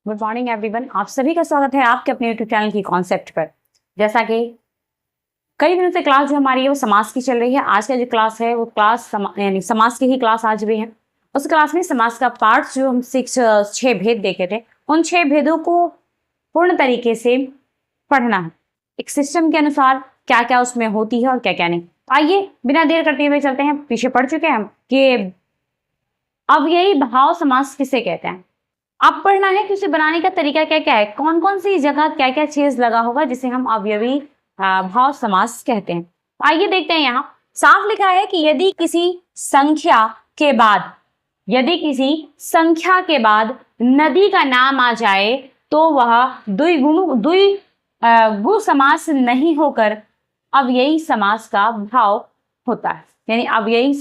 Good morning everyone. आप सभी का स्वागत है आपके अपने यूट्यूब चैनल की कॉन्सेप्ट पर। जैसा कि कई दिनों से क्लास जो हमारी है वो समास की चल रही है। आज का जो क्लास है वो क्लास यानी समास की ही क्लास आज भी है। उस क्लास में समास का पार्ट जो हम 6 भेद देखे थे, उन 6 भेदों को पूर्ण तरीके से पढ़ना है, एक सिस्टम के अनुसार क्या क्या उसमें होती है और क्या क्या नहीं। आइए बिना देर करते हुए चलते हैं। पीछे पढ़ चुके हैं हम कि अव्ययी भाव समास किसे कहते हैं। अब पढ़ना है कि उसे बनाने का तरीका क्या क्या है, कौन कौन सी जगह क्या क्या चीज लगा होगा जिसे हम अवयवी भाव समास कहते हैं। आइए देखते हैं। यहाँ साफ लिखा है कि यदि किसी संख्या के बाद नदी का नाम आ जाए तो वह द्विगु समास नहीं होकर अव्ययी समास का भाव होता है, यानी अव्ययी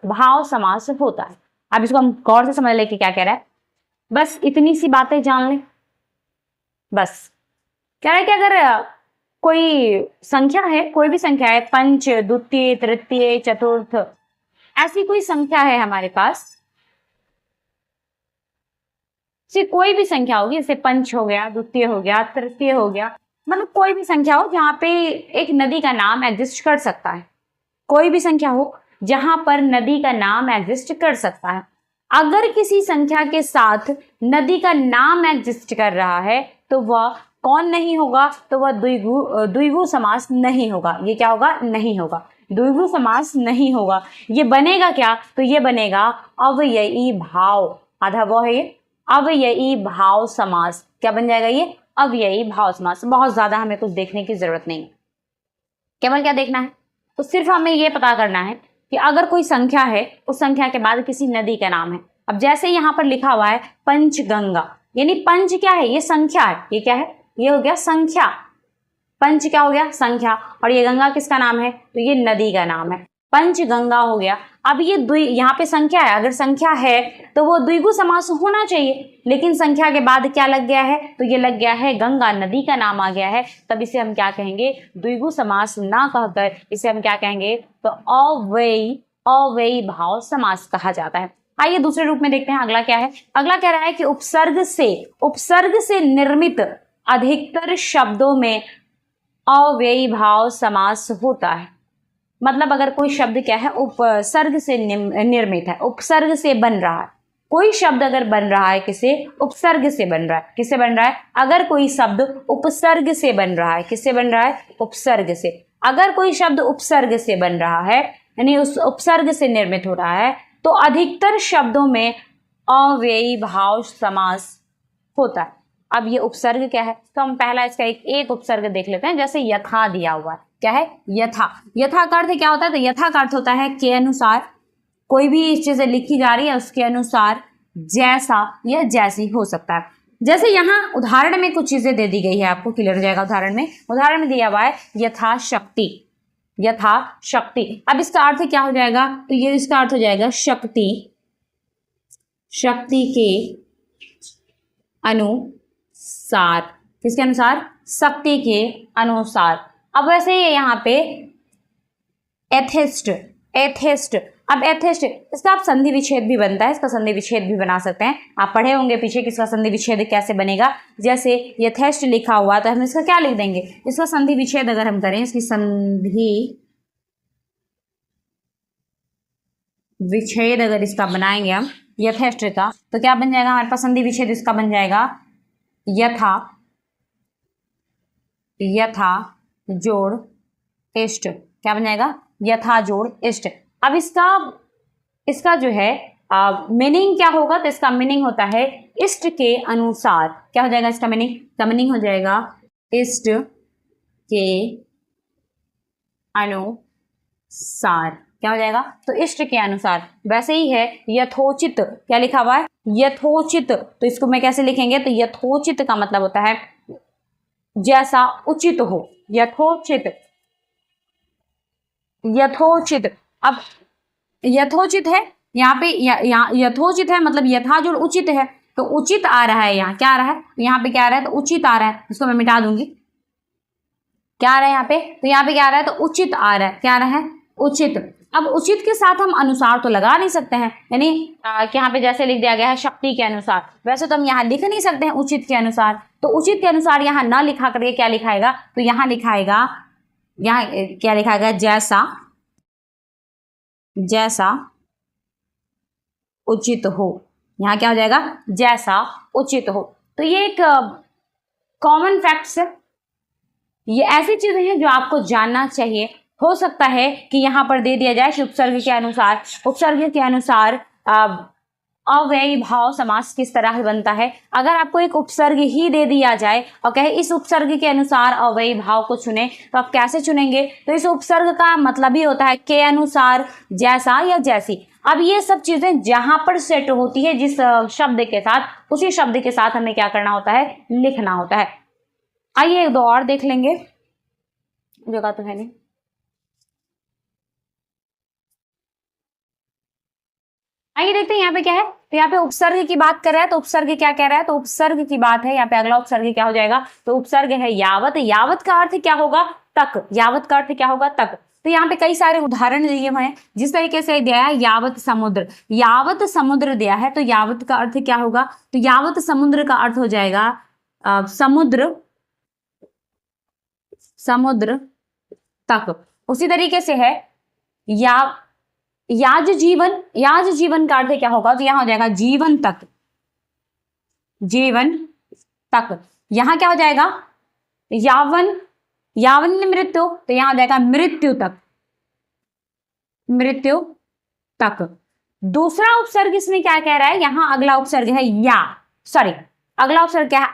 भाव समास होता है। अब इसको हम गौर से समझ ले कि क्या कह रहा है। बस इतनी सी बातें जान लें। बस कह रहा है कि अगर कोई संख्या है, कोई भी संख्या है, पंच, द्वितीय, तृतीय, चतुर्थ, ऐसी कोई संख्या है हमारे पास, कोई भी संख्या होगी, जैसे पंच हो गया, द्वितीय हो गया, तृतीय हो गया, मतलब कोई भी संख्या हो जहां पे एक नदी का नाम एग्जिस्ट कर सकता है। कोई भी संख्या हो जहां पर नदी का नाम एग्जिस्ट कर सकता है। अगर किसी संख्या के साथ नदी का नाम एग्जिस्ट कर रहा है तो वह कौन नहीं होगा, तो वह द्विगु समास नहीं होगा। ये क्या होगा? नहीं होगा, द्विगु समास नहीं होगा। ये बनेगा क्या? तो ये बनेगा अव्ययी भाव। आधा वो है ये अव्ययी भाव समास। क्या बन जाएगा ये? अव्ययी भाव समास। बहुत ज्यादा हमें कुछ देखने की जरूरत नहीं है, केवल क्या देखना है, तो सिर्फ हमें ये पता करना है कि अगर कोई संख्या है, उस संख्या के बाद किसी नदी का नाम है। अब जैसे यहाँ पर लिखा हुआ है पंचगंगा, यानी पंच क्या है? ये संख्या है। ये क्या है? ये हो गया संख्या। पंच क्या हो गया? संख्या। और ये गंगा किसका नाम है? तो ये नदी का नाम है, पंचगंगा हो गया। अब ये यहाँ पे संख्या है, अगर संख्या है तो वो द्विगु समास होना चाहिए, लेकिन संख्या के बाद क्या लग गया है? तो ये लग गया है गंगा, नदी का नाम आ गया है। तब इसे हम क्या कहेंगे? द्विगु समास ना कहकर इसे हम क्या कहेंगे? तो अव्ययी भाव समास कहा जाता है। आइए दूसरे रूप में देखते हैं। अगला क्या है? अगला कह रहा है कि उपसर्ग से निर्मित अधिकतर शब्दों में अव्ययी भाव समास होता है। मतलब अगर कोई शब्द क्या है? उपसर्ग से निर्मित है, उपसर्ग से बन रहा है। कोई शब्द अगर बन रहा है किसे? उपसर्ग से बन रहा है। किससे बन रहा है? अगर कोई शब्द उपसर्ग से बन रहा है। किससे बन रहा है? उपसर्ग से। अगर कोई शब्द उपसर्ग से बन रहा है, यानी उस उपसर्ग से निर्मित हो रहा है, तो अधिकतर शब्दों में अव्ययी भाव समास होता है। अब ये उपसर्ग क्या है? तो हम पहला इसका एक उपसर्ग देख लेते हैं। जैसे यथा दिया हुआ है, क्या है? यथा। यथा का अर्थ क्या होता है? तो यथा का अर्थ होता है के अनुसार। कोई भी चीजें लिखी जा रही है उसके अनुसार, जैसा या जैसी हो सकता है। जैसे यहाँ उदाहरण में कुछ चीजें दे दी गई है, आपको क्लियर हो जाएगा। उदाहरण में दिया हुआ है यथाशक्ति। अब इसका अर्थ क्या हो जाएगा? तो ये इसका अर्थ हो जाएगा शक्ति के अनुसार। किसके अनुसार? शक्ति के अनुसार। अब वैसे ये यहाँ पे एथिस्ट। अब एथिस्ट, इसका आप संधि विच्छेद भी बनता है, इसका संधि विच्छेद भी बना सकते हैं। आप पढ़े होंगे पीछे किसका संधि विच्छेद कैसे बनेगा। जैसे यथेस्ट लिखा हुआ तो हम इसका क्या लिख देंगे? इसका संधि विच्छेद अगर हम करें, इसकी संधि विच्छेद अगर इसका बनाएंगे हम यथेस्ट का, तो क्या बन जाएगा हमारे पास? संधि विच्छेद इसका बन जाएगा यथा जोड़ इष्ट। क्या बन जाएगा? यथा जोड़ इष्ट। अब इसका जो है मीनिंग क्या होगा? तो इसका मीनिंग होता है इष्ट के अनुसार। क्या हो जाएगा इसका मीनिंग? का मीनिंग हो जाएगा इष्ट के अनुसार। क्या हो जाएगा? तो इष्ट के अनुसार। वैसे ही है यथोचित। क्या लिखा हुआ है? यथोचित। तो इसको मैं कैसे लिखेंगे? तो यथोचित का मतलब होता है जैसा उचित हो। यथोचित। अब यथोचित है यहाँ पे, यथोचित है मतलब यथा जोड़ उचित है, तो उचित आ रहा है। यहाँ क्या आ रहा है? यहाँ पे क्या आ रहा है? तो उचित आ रहा है। इसको मैं मिटा दूंगी। क्या आ रहा है यहाँ पे? तो यहाँ पे क्या आ रहा है? तो उचित आ रहा है। क्या आ रहा है? उचित। अब उचित के साथ हम अनुसार तो लगा नहीं सकते हैं, यानी कि यहाँ पे जैसे लिख दिया गया है शक्ति के अनुसार, वैसे तो हम यहाँ लिख नहीं सकते हैं उचित के अनुसार। तो उचित के अनुसार यहाँ ना लिखा करके क्या लिखाएगा, तो यहाँ लिखाएगा, यहाँ क्या लिखाएगा, जैसा जैसा उचित हो। यहाँ क्या हो जाएगा, जैसा उचित हो। तो ये एक कॉमन फैक्ट्स है, ये ऐसी चीजें हैं जो आपको जानना चाहिए। हो सकता है कि यहाँ पर दे दिया जाए कि उपसर्ग के अनुसार अव्ययी भाव समास किस तरह बनता है। अगर आपको एक उपसर्ग ही दे दिया जाए और कहे इस उपसर्ग के अनुसार अव्ययी भाव को चुने, तो आप कैसे चुनेंगे, तो इस उपसर्ग का मतलब ही होता है के अनुसार, जैसा या जैसी। अब ये सब चीजें जहां पर सेट होती है जिस शब्द के साथ, उसी शब्द के साथ हमें क्या करना होता है, लिखना होता है। आइए एक दो और देख लेंगे, जगह तो है नहीं। आइए देखते हैं यहाँ पे क्या है। तो यहाँ पे उपसर्ग की बात कर रहा है, तो उपसर्ग क्या कह रहा है, तो उपसर्ग की बात है। यहाँ पे अगला उपसर्ग क्या हो जाएगा, तो उपसर्ग है यावत। यावत का अर्थ क्या होगा, तक। यावत का अर्थ क्या होगा, तक। तो यहाँ पे कई सारे उदाहरण दिए हुए हैं, जिस तरीके से दिया है यावत समुद्र, यावत समुद्र दिया है, तो यावत का अर्थ क्या होगा, तो यावत समुद्र का अर्थ हो जाएगा समुद्र, समुद्र तक। उसी तरीके से है याज जीवन, याज जीवन का अर्थ क्या होगा, तो यहां हो जाएगा जीवन तक, जीवन तक। यहां क्या हो जाएगा, यावन, यावन मृत्यु, तो यहां हो जाएगा मृत्यु तक, मृत्यु तक। दूसरा उपसर्ग इसमें क्या कह रहा है, यहां अगला उपसर्ग है अगला उपसर्ग क्या है,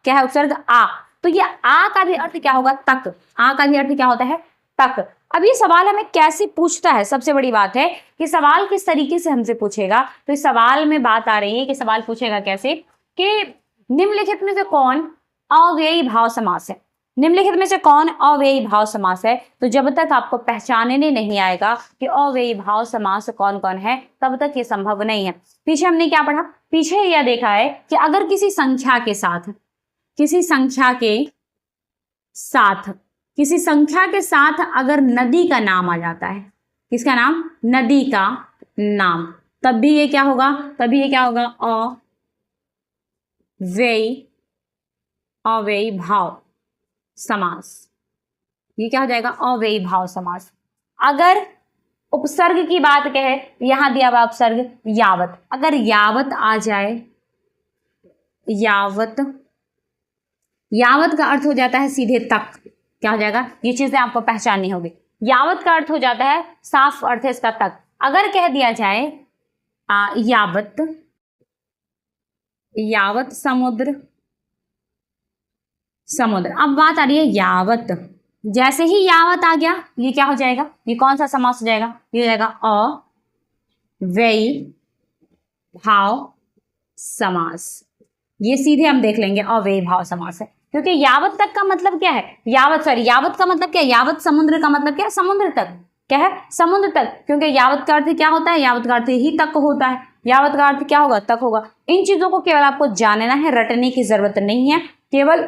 क्या है उपसर्ग आ। तो ये आ का भी अर्थ क्या होगा, तक। आ का भी अर्थ क्या होता है, तक। अब ये सवाल हमें कैसे पूछता है, सबसे बड़ी बात है कि सवाल किस तरीके से हमसे पूछेगा। तो इस सवाल में बात आ रही है कि सवाल पूछेगा कैसे, कि निम्नलिखित में से कौन अव्ययी भाव समास है। निम्नलिखित में से कौन अव्ययी भाव समास है। तो जब तक आपको पहचानने नहीं आएगा कि अव्ययी भाव समास कौन कौन है, तब तक ये संभव नहीं है। पीछे हमने क्या पढ़ा, पीछे यह देखा है कि अगर किसी संख्या के साथ, किसी संख्या के साथ अगर नदी का नाम आ जाता है, किसका नाम, नदी का नाम, तब भी ये क्या होगा, अव्ययी भाव समास। ये क्या हो जाएगा, अव्ययी भाव समास। अगर उपसर्ग की बात कहे, यहां दिया हुआ उपसर्ग यावत, अगर यावत आ जाए, यावत का अर्थ हो जाता है सीधे तक। क्या हो जाएगा, ये चीजें आपको पहचाननी होगी। यावत का अर्थ हो जाता है, साफ अर्थ है इसका तक। अगर कह दिया जाए यावत समुद्र, अब बात आ रही है यावत। जैसे ही यावत आ गया, ये क्या हो जाएगा, ये कौन सा समास हो जाएगा, ये हो जाएगा अव्ययी भाव समास। ये सीधे हम देख लेंगे अव्ययी भाव समास है, क्योंकि यावत तक का मतलब क्या है, यावत का मतलब क्या है, यावत समुद्र का मतलब क्या है, समुद्र तक। क्या है, समुद्र तक। क्योंकि यावत का अर्थ क्या होता है, यावत का अर्थ ही तक होता है। यावत का अर्थ क्या होगा, तक होगा। इन चीजों को केवल आपको जानना है, रटने की जरूरत नहीं है। केवल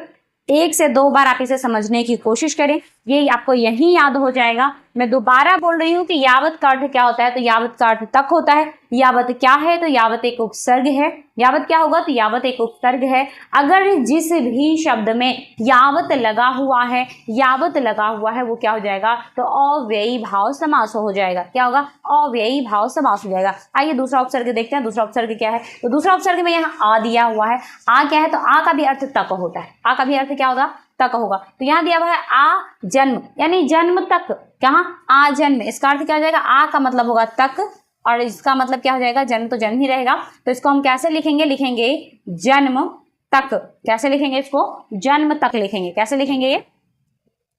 1 से 2 बार आप इसे समझने की कोशिश करें, ये आपको यही याद हो जाएगा। मैं दोबारा बोल रही हूँ कि यावत का अर्थ क्या होता है, तो यावत का अर्थ तक होता है। यावत क्या है, तो यावत एक उपसर्ग है। यावत क्या होगा, तो यावत एक उपसर्ग है। अगर जिस भी शब्द में यावत लगा हुआ है, वो क्या हो जाएगा, तो अव्ययी भाव समास हो जाएगा। क्या होगा, अव्ययी भाव समास हो जाएगा। आइए दूसरा उपसर्ग देखते हैं। दूसरा उपसर्ग क्या है, तो दूसरा उपसर्ग में यहाँ आ दिया हुआ है। आ क्या है, तो आ का भी अर्थ तक होता है। आ का भी अर्थ क्या होगा, तक होगा। तो यहाँ दिया हुआ है आ जन्म, यानी जन्म तक। कहाँ, आ जन्म, इसका अर्थ क्या हो जाएगा, आ का मतलब होगा तक, और इसका मतलब क्या हो जाएगा, जन्म तो जन्म ही रहेगा। तो इसको हम कैसे लिखेंगे, जन्म तक। कैसे लिखेंगे इसको, जन्म तक लिखेंगे। कैसे लिखेंगे ये,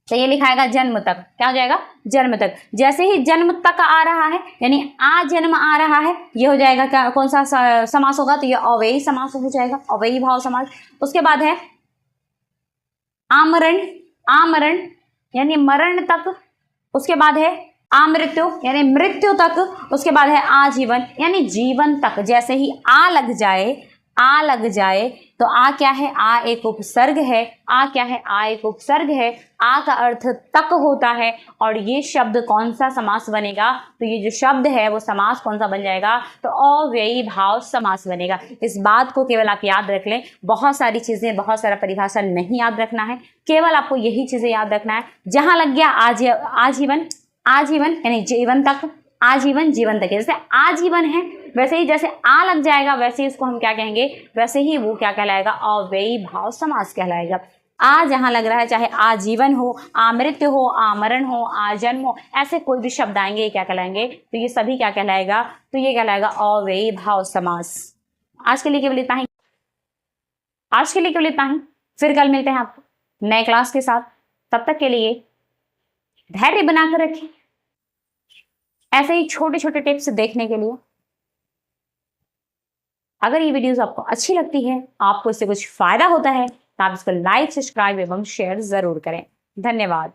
तो ये लिखाएगा जन्म तक। क्या हो जाएगा, जन्म तक। जैसे ही जन्म तक आ रहा है, यानी आ जन्म आ रहा है, ये हो जाएगा क्या, कौन सा समास होगा, तो ये अव्ययी समास हो जाएगा, अव्ययी भाव समास। उसके बाद है आमरण यानी मरण तक। उसके बाद है अमृत्यु यानी मृत्यु तक। उसके बाद है आजीवन यानी जीवन तक। जैसे ही आ लग जाए, आ लग जाए तो आ क्या है, आ एक उपसर्ग है। आ क्या है, आ एक उपसर्ग है। आ का अर्थ तक होता है और ये शब्द कौन सा समास बनेगा, तो ये जो शब्द है वो समास कौन सा बन जाएगा, तो अव्ययी भाव समास बनेगा। इस बात को केवल आप याद रख लें, बहुत सारी चीजें, बहुत सारा परिभाषा नहीं याद रखना है, केवल आपको यही चीजें याद रखना है। जहां लग गया आजीवन, आजीवन यानी जीवन तक, आजीवन जीवन तक, जैसे आजीवन है वैसे ही जैसे आ लग जाएगा वैसे ही इसको हम क्या कहेंगे, वैसे ही वो क्या कहलाएगा, अव्ययी भाव समास कहलाएगा। आ जहां लग रहा है, चाहे आजीवन हो, आमृत्यु हो, आमरण हो, आजन्म हो, ऐसे कोई भी शब्द आएंगे ये क्या कहलाएंगे, तो ये सभी क्या कहलाएगा, तो ये कहलाएगा अव्ययी भाव समास। आज के लिए केवल इतना ही, आज के लिए केवल इतना ही। फिर कल मिलते हैं आपको नए क्लास के साथ। तब तक के लिए धैर्य बनाकर रखें ऐसे ही छोटे छोटे टिप्स देखने के लिए। अगर ये वीडियोस आपको अच्छी लगती है, आपको इससे कुछ फायदा होता है, तो आप इसको लाइक, सब्सक्राइब एवं शेयर जरूर करें। धन्यवाद।